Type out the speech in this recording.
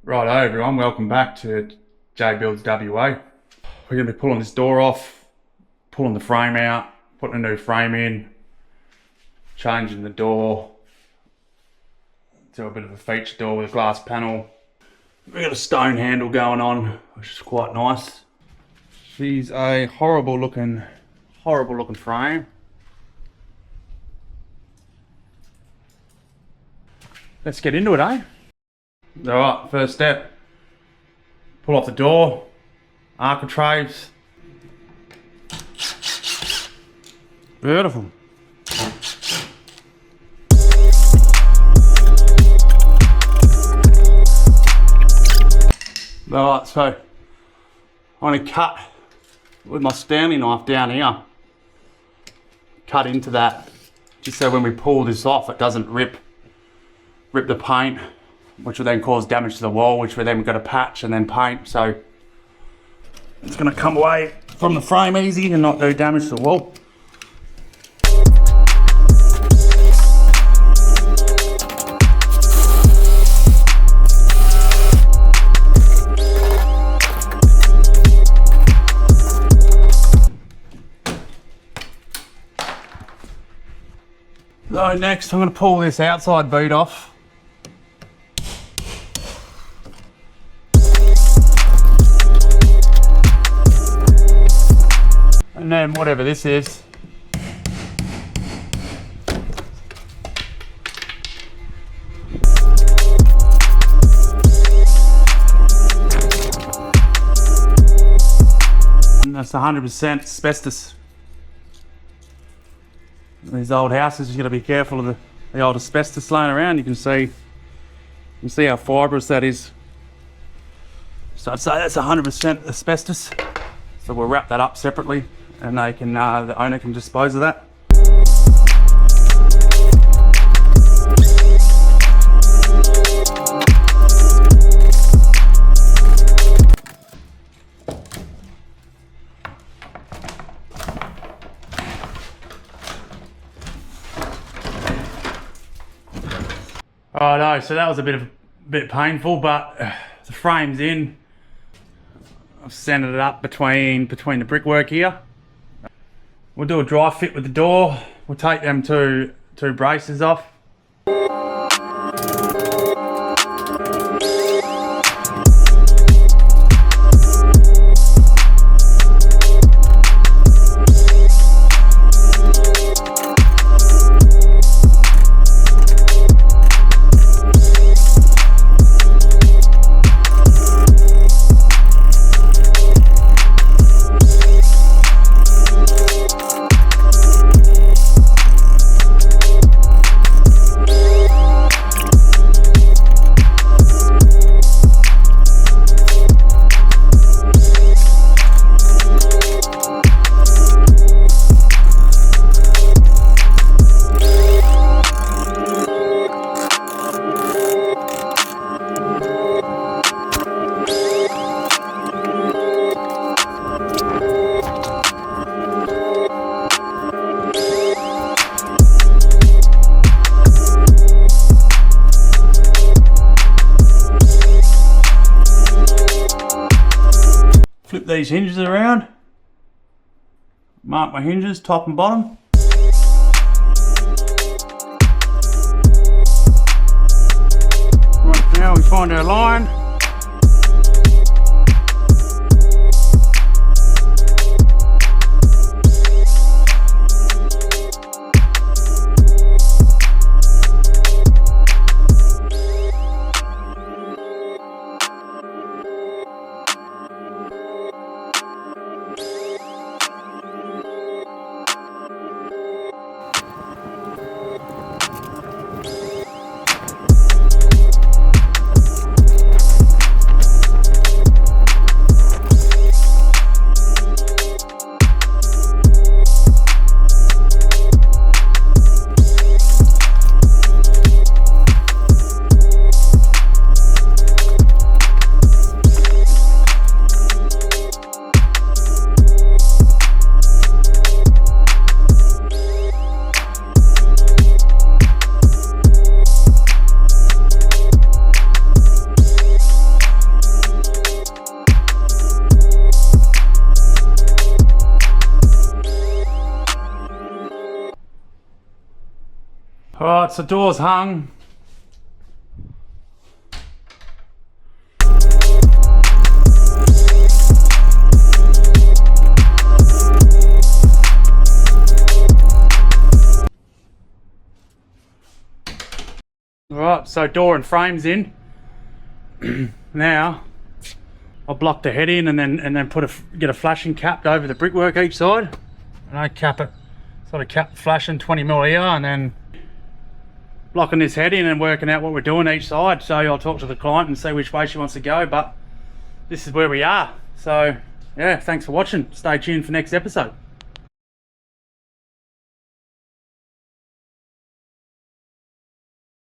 Righto everyone, welcome back to J Builds WA. We're going to be pulling this door off, pulling the frame out, putting a new frame in, changing the door to a bit of a feature door with a glass panel. We've got a stone handle going on, which is quite nice. She's a horrible looking frame. Let's get into it, eh? Alright, first step. Pull off the door, architraves. Beautiful. Alright, so I'm going to cut with my Stanley knife down here. Cut into that, just so when we pull this off it doesn't rip the paint, which will then cause damage to the wall, which we then got to patch and then paint. So it's going to come away from the frame easy and not do damage to the wall. So next I'm going to pull this outside bead off. And then whatever this is, and that's 100% asbestos. These old houses, you've got to be careful of the old asbestos laying around. You can see how fibrous that is. So I'd say that's 100% asbestos. So we'll wrap that up separately, and they can the owner can dispose of that. Oh no, so that was a bit painful, but the frame's in. I've sanded it up between the brickwork here. We'll do a dry fit with the door. We'll take them two braces off. Flip these hinges around, mark my hinges top and bottom. Right, now we find our line. so door's hung. Alright, so door and frame's in. Now I'll block the head in and then get a flashing capped over the brickwork each side. And I cap it, sort of cap the flashing 20mm here, and then blocking this head in and working out what we're doing each side. So I'll talk to the client and see which way she wants to go, but this is where we are. So yeah, thanks for watching. Stay tuned for next episode.